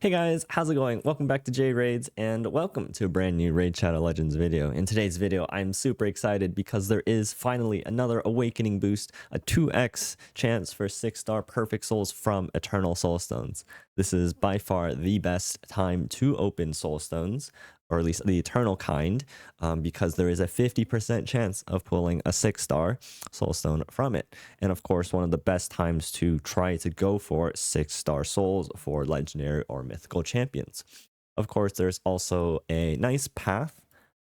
Hey guys, how's it going? Welcome back to J Raids and welcome to a brand new Raid Shadow Legends video. In today's video, I'm super excited because there is finally another awakening boost, a 2x chance for 6-star perfect souls from Eternal Soulstones. This is by far the best time to open soulstones, or at least the eternal kind, because there is a 50% chance of pulling a 6-star soulstone from it. And of course, one of the best times to try to go for 6-star souls for legendary or mythical champions. Of course, there's also a nice path,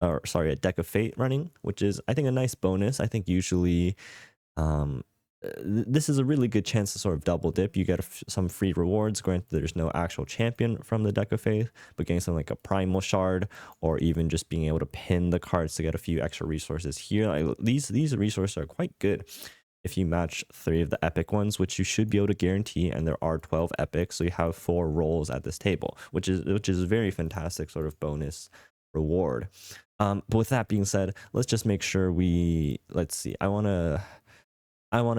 or sorry, a deck of fate running, which is, I think, a nice bonus. I think usually this is a really good chance to sort of double dip. You get some free rewards. Granted, there's no actual champion from the deck of faith, but getting something like a primal shard, or even just being able to pin the cards to get a few extra resources here. These resources are quite good if you match 3 of the epic ones, which you should be able to guarantee. And there are 12 epics, so you have 4 rolls at this table, which is a very fantastic sort of bonus reward. But with that being said, let's just make sure let's see. I want to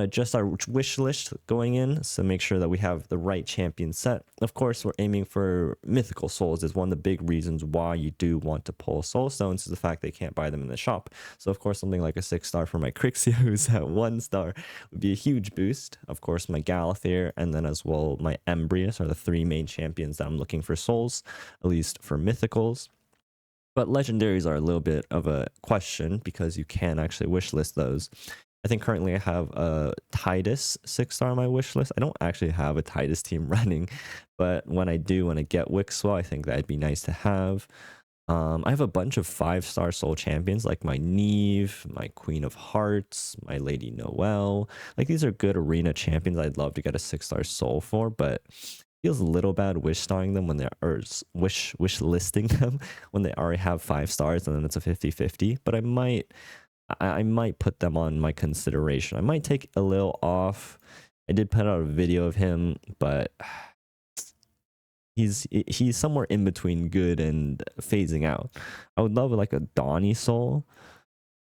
adjust our wish list going in, so make sure that we have the right champion set. Of course, we're aiming for mythical souls. Is one of the big reasons why you do want to pull soul stones, is the fact they can't buy them in the shop. So of course, something like a 6-star for my Crixia, who's at 1-star, would be a huge boost. Of course, my Galathyr, and then as well my Embrius are the 3 main champions that I'm looking for souls, at least for mythicals. But legendaries are a little bit of a question because you can actually wish list those. I think currently I have a Titus 6-star on my wish list. I don't actually have a Titus team running, but when I get Wixwell, I think that'd be nice to have. I have a bunch of 5-star soul champions like my Neve, my Queen of Hearts, my Lady Noelle. Like, these are good arena champions I'd love to get a 6-star soul for, but feels a little bad wish starring them when they're, or wish listing them when they already have 5 stars, and then it's a 50-50. But I might put them on my consideration. I might take a little off. I did put out a video of him, but he's somewhere in between good and phasing out. I would love like a Donnie soul.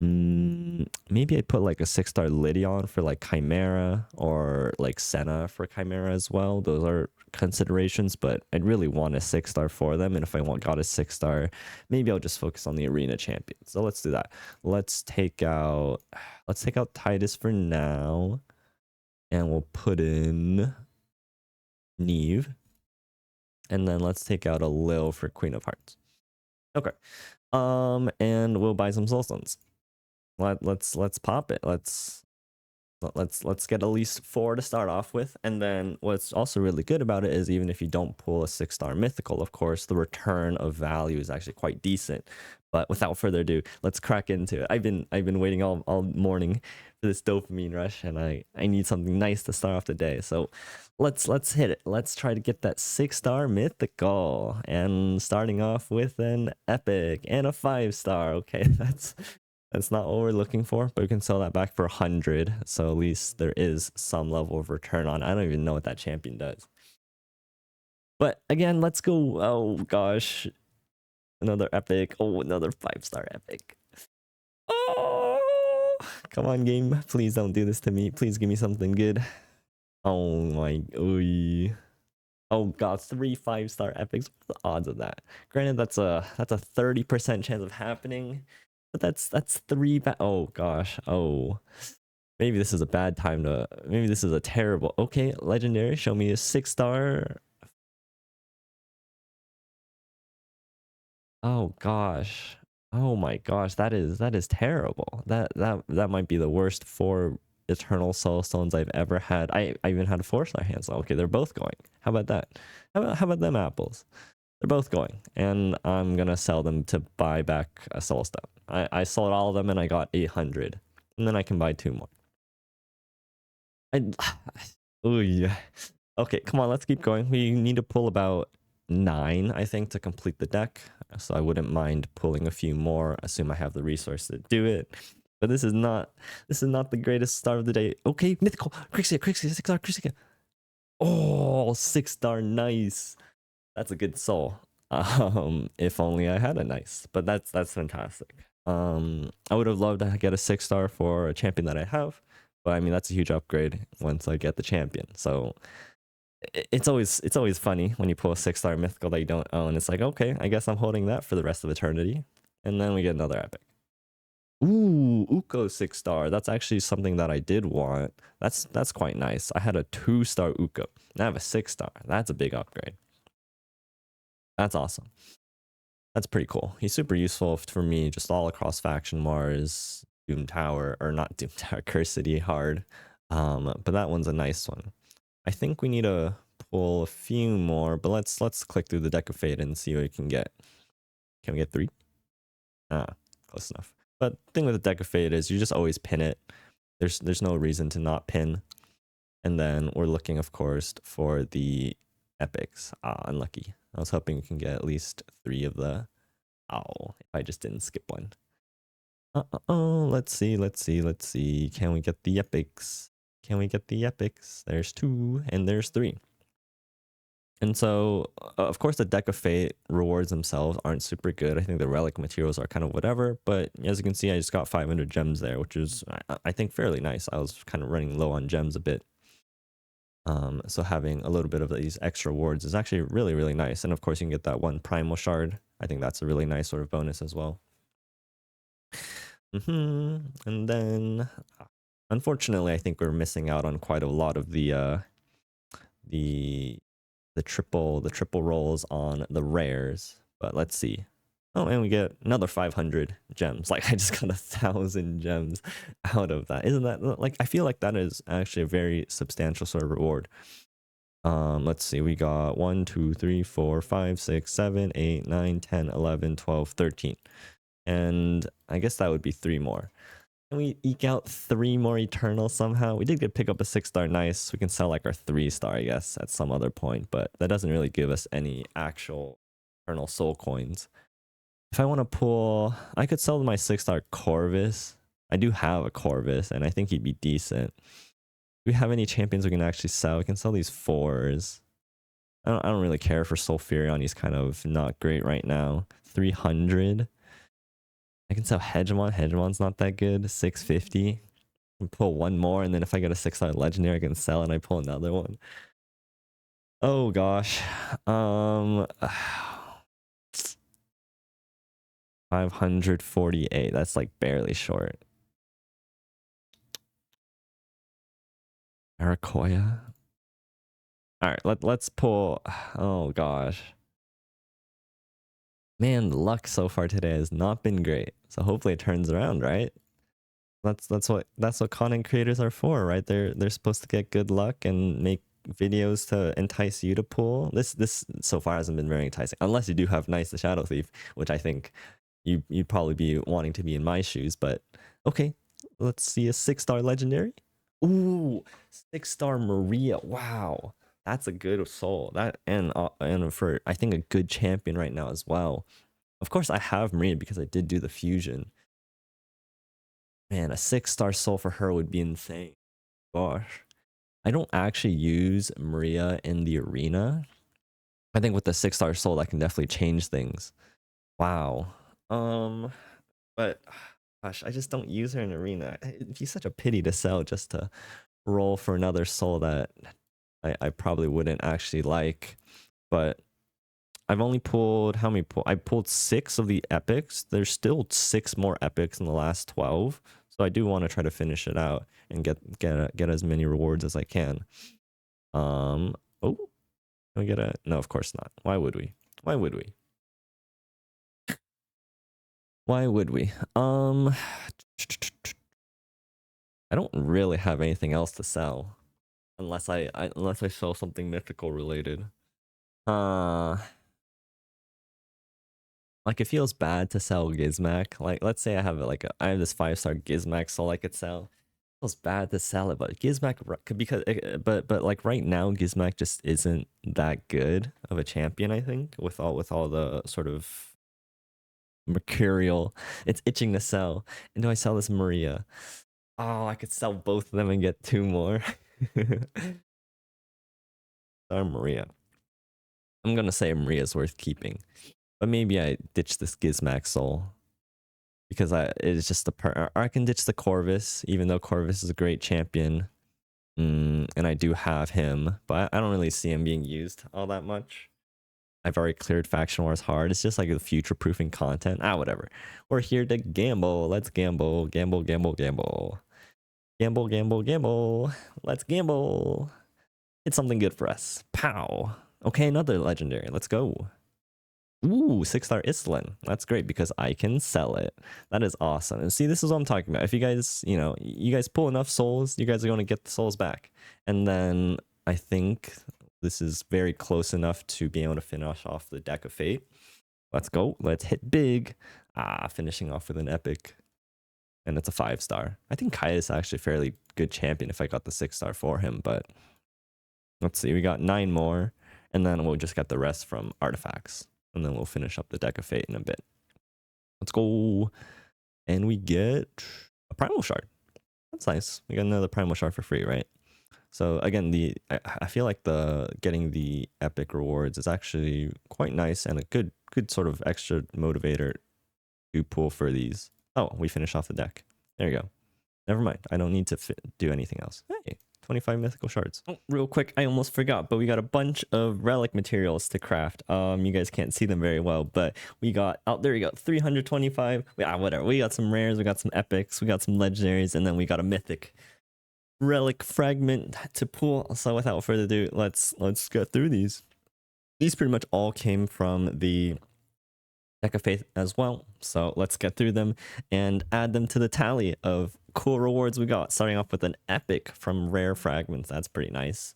Maybe I put like a 6-star Lydion for like Chimera, or like Senna for Chimera as well. Those are considerations, but I'd really want a 6-star for them. And if I got a 6-star, maybe I'll just focus on the arena champion. So let's do that. Let's take out Titus for now, and we'll put in Neve, and then let's take out a Lil for Queen of Hearts. Okay, and we'll buy some soulstones. Let's pop it. Let's get at least 4 to start off with. And then what's also really good about it is, even if you don't pull a 6-star mythical, of course, the return of value is actually quite decent. But without further ado, let's crack into it. I've been waiting all morning for this dopamine rush, and I need something nice to start off the day. So let's hit it. Let's try to get that 6-star mythical, and starting off with an epic and a 5-star. Okay, that's not what we're looking for, but we can sell that back for 100. So at least there is some level of return on. I don't even know what that champion does. But again, let's go. Oh gosh, another epic. Oh, another 5-star epic. Oh, come on, game. Please don't do this to me. Please give me something good. Oh my. Oy. Oh god, 3 5-star epics. What are the odds of that? Granted, that's a 30% chance of happening. But that's 3 oh gosh. Oh, maybe this is a bad time to, maybe this is a terrible. Okay, legendary, show me a 6-star. Oh gosh. Oh my gosh, that is terrible. That might be the worst 4 eternal soulstones I've ever had. I even had a 4-star hands. Okay, they're both going. How about that? How about them apples? They're both going, and I'm gonna sell them to buy back a soulstone. I sold all of them and I got 800, and then I can buy 2 more. Oh yeah. Okay, come on, let's keep going. We need to pull about 9, I think, to complete the deck. So I wouldn't mind pulling a few more. Assume I have the resource to do it. But this is not the greatest start of the day. Okay, mythical Crixia, 6-star Crixia. Oh, 6-star, nice. That's a good soul. If only I had a nice, but that's fantastic. I would have loved to get a 6-star for a champion that I have, but I mean, that's a huge upgrade once I get the champion. So it's always funny when you pull a 6-star mythical that you don't own. It's like, okay, I guess I'm holding that for the rest of eternity. And then we get another epic. Ooh, Uko 6-star. That's actually something that I did want. That's quite nice. I had a 2-star Uko. Now I have a 6-star. That's a big upgrade. That's awesome. That's pretty cool. He's super useful for me just all across faction Mars, Doom Tower, or not Doom Tower, Curse City hard. But that one's a nice one. I think we need to pull a few more, but let's click through the deck of fate and see what we can get. Can we get 3? Ah, close enough. But the thing with the deck of fate is you just always pin it. There's no reason to not pin. And then we're looking, of course, for the epics. Ah, unlucky. I was hoping we can get at least 3 of the... Oh, if I just didn't skip one. Let's see. Can we get the epics? Can we get the epics? There's 2 and there's 3. And so, of course, the deck of fate rewards themselves aren't super good. I think the relic materials are kind of whatever. But as you can see, I just got 500 gems there, which is, I think, fairly nice. I was kind of running low on gems a bit. So having a little bit of these extra rewards is actually really, really nice. And of course, you can get that 1 primal shard. I think that's a really nice sort of bonus as well. And then, unfortunately, I think we're missing out on quite a lot of the triple rolls on the rares. But let's see. Oh, and we get another 500 gems. Like, I just got 1,000 gems out of that. Isn't that, like, I feel like that is actually a very substantial sort of reward. Let's see. We got 1, 2, 3, 4, 5, 6, 7, 8, 9, 10, 11, 12, 13. And I guess that would be 3 more. Can we eke out 3 more Eternals somehow? We did pick up a 6-star, nice. We can sell like our 3-star, I guess, at some other point, but that doesn't really give us any actual Eternal Soul coins. If I want to pull, I could sell my 6-star Corvus. I do have a Corvus, and I think he'd be decent. Do we have any champions we can actually sell? We can sell these 4s. I don't really care for Sulfurion. He's kind of not great right now. 300. I can sell Hegemon. Hegemon's not that good. 650. I pull 1 more, and then if I get a 6-star legendary, I can sell and I pull another one. Oh gosh. 548. That's like barely short. Arakoya. Alright, let's pull. Oh gosh. Man, the luck so far today has not been great. So hopefully it turns around, right? That's what content creators are for, right? They're supposed to get good luck and make videos to entice you to pull. This so far hasn't been very enticing, unless you do have Nice the Shadow Thief, which I think you'd probably be wanting to be in my shoes. But okay, let's see a 6-star legendary. Ooh, 6-star Maria. Wow, that's a good soul. That and for I think a good champion right now as well. Of course, I have Maria because I did do the fusion. Man, a 6-star soul for her would be insane. Gosh. I don't actually use Maria in the arena. I think with the 6-star soul, that can definitely change things. Wow. But gosh, I just don't use her in arena. It'd be such a pity to sell just to roll for another soul that I probably wouldn't actually like. But I've only pulled how many? I pulled 6 of the epics. There's still 6 more epics in the last 12. So I do want to try to finish it out and get as many rewards as I can. Oh, can we get a? No, of course not. Why would we? Why would we? Why would we? I don't really have anything else to sell, unless I sell something mythical related. Like, it feels bad to sell Gizmac. Like, let's say I have I have this 5-star Gizmac soul I could sell. It feels bad to sell it, but Gizmac because but like right now Gizmac just isn't that good of a champion. I think with all the sort of mercurial, it's itching to sell. And do I sell this Maria? Oh, I could sell both of them and get 2 more. Star Maria. I'm gonna say Maria's worth keeping. But maybe I ditch this Gizmac soul because it's just or I can ditch the Corvus, even though Corvus is a great champion. And I do have him, but I don't really see him being used all that much. I've already cleared Faction Wars hard. It's just like the future proofing content. Whatever. We're here to gamble. Let's gamble. Gamble, gamble, gamble. Gamble, gamble, gamble. Let's gamble. It's something good for us. Pow. Okay, another legendary. Let's go. Ooh, 6-star Islan. That's great because I can sell it. That is awesome. And see, this is what I'm talking about. If you guys, you guys pull enough souls, you guys are going to get the souls back. And then I think this is very close enough to be able to finish off the Deck of Fate. Let's go. Let's hit big. Finishing off with an epic. And it's a 5-star. I think Kai is actually a fairly good champion if I got the 6-star for him. But let's see. We got 9 more. And then we'll just get the rest from artifacts. And then we'll finish up the Deck of Fate in a bit. Let's go. And we get a Primal Shard. That's nice. We got another Primal Shard for free, right? So again, I feel like getting the epic rewards is actually quite nice and a good sort of extra motivator to pull for these. Oh, we finish off the deck. There you go. Never mind. I don't need to do anything else. Hey, 25 mythical shards. Oh, real quick, I almost forgot, but we got a bunch of relic materials to craft. You guys can't see them very well, but we got, oh, there we go, 325. Whatever. We got some rares, we got some epics, we got some legendaries, and then we got a mythic relic fragment to pull. So without further ado, let's get through these. These pretty much all came from the Deck of Faith as well. So let's get through them and add them to the tally of cool rewards we got. Starting off with an epic from rare fragments. That's pretty nice.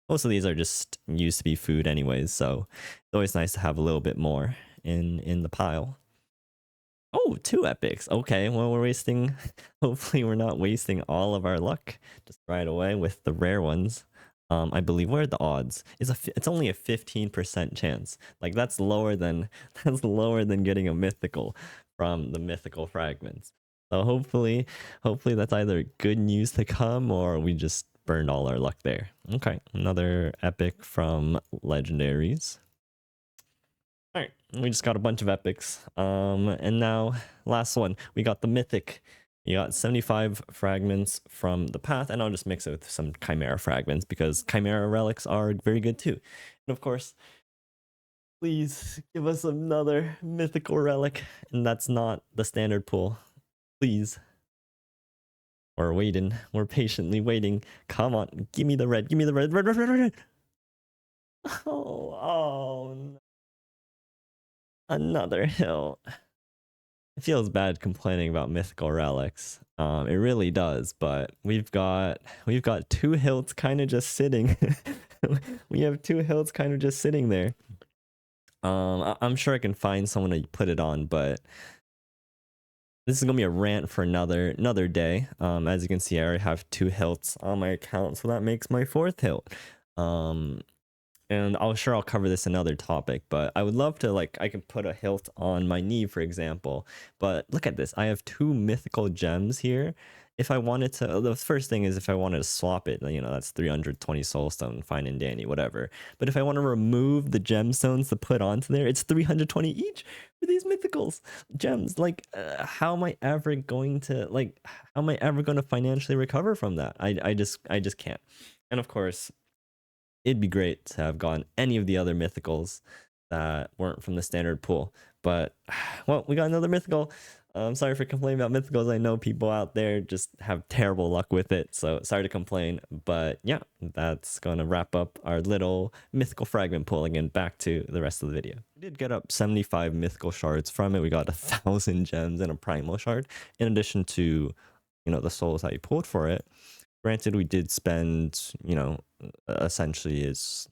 Most of these are just used to be food anyways, so it's always nice to have a little bit more in the pile. Oh, 2 epics. Okay, well, we're wasting... Hopefully we're not wasting all of our luck just right away with the rare ones. I believe, where are the odds? It's only a 15% chance. Like, that's lower than getting a mythical from the mythical fragments. So hopefully that's either good news to come or we just burned all our luck there. Okay, another epic from legendaries. All right, we just got a bunch of epics. And now last one, we got the mythic. You got 75 fragments from the path, and I'll just mix it with some chimera fragments because chimera relics are very good too. And of course, please give us another mythical relic, and that's not the standard pool. Please. We're waiting. We're patiently waiting. Come on, give me the red. Give me the red. Red, red, red, red, red. Oh no. Another hill. It feels bad complaining about mythical relics. It really does, but we've got 2 hilts kind of just sitting. We have 2 hilts kind of just sitting there. I'm sure I can find someone to put it on, but this is gonna be a rant for another day. As you can see, I already have 2 hilts on my account, so that makes my 4th hilt. And I'll cover this another topic, but I would love to, like, I can put a hilt on my knee, for example. But look at this. I have 2 mythical gems here. If I wanted to, the first thing is if I wanted to swap it, that's 320 soulstone, fine and dandy, whatever. But if I want to remove the gemstones to put onto there, it's 320 each for these mythicals gems. Like, how am I ever going to, financially recover from that? I just can't. And of course, it'd be great to have gotten any of the other mythicals that weren't from the standard pool. But, well, we got another mythical. I'm sorry for complaining about mythicals. I know people out there just have terrible luck with it. So sorry to complain. But yeah, that's going to wrap up our little mythical fragment pulling and back to the rest of the video. We did get up 75 mythical shards from it. We got 1,000 gems and a primal shard in addition to, the souls that you pulled for it. Granted, we did spend, essentially is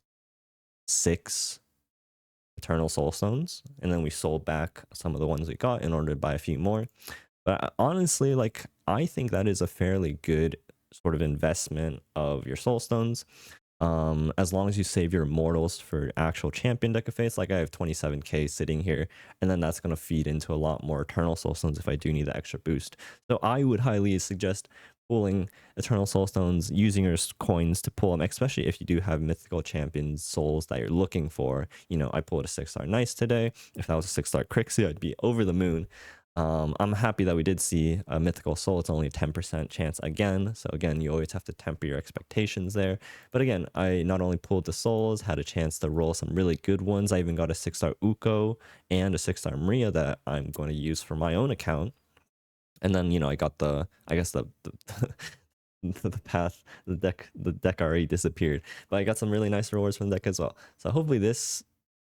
6 eternal soulstones, and then we sold back some of the ones we got in order to buy a few more. But honestly, I think that is a fairly good sort of investment of your soulstones. As long as you save your immortals for actual champion Deck of Fates, like I have 27k sitting here, and then that's going to feed into a lot more eternal soulstones if I do need the extra boost. So I would highly suggest pulling eternal soulstones, using your coins to pull them, especially if you do have mythical champion souls that you're looking for. I pulled a 6-star Nice today. If that was a 6-star Crixie, I'd be over the moon. I'm happy that we did see a mythical soul. It's only a 10% chance again. So again, you always have to temper your expectations there. But again, I not only pulled the souls, had a chance to roll some really good ones. I even got a 6-star Uko and a 6-star Maria that I'm going to use for my own account. And then, I got I guess the path, the deck already disappeared. But I got some really nice rewards from the deck as well. So hopefully this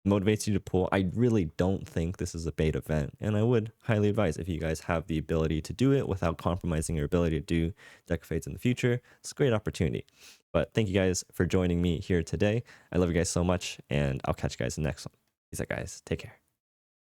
motivates you to pull. I really don't think this is a bait event, and I would highly advise, if you guys have the ability to do it without compromising your ability to do deck of fates in the future, it's a great opportunity. But thank you guys for joining me here today. I love you guys so much, and I'll catch you guys in the next one. Peace out, guys. Take care.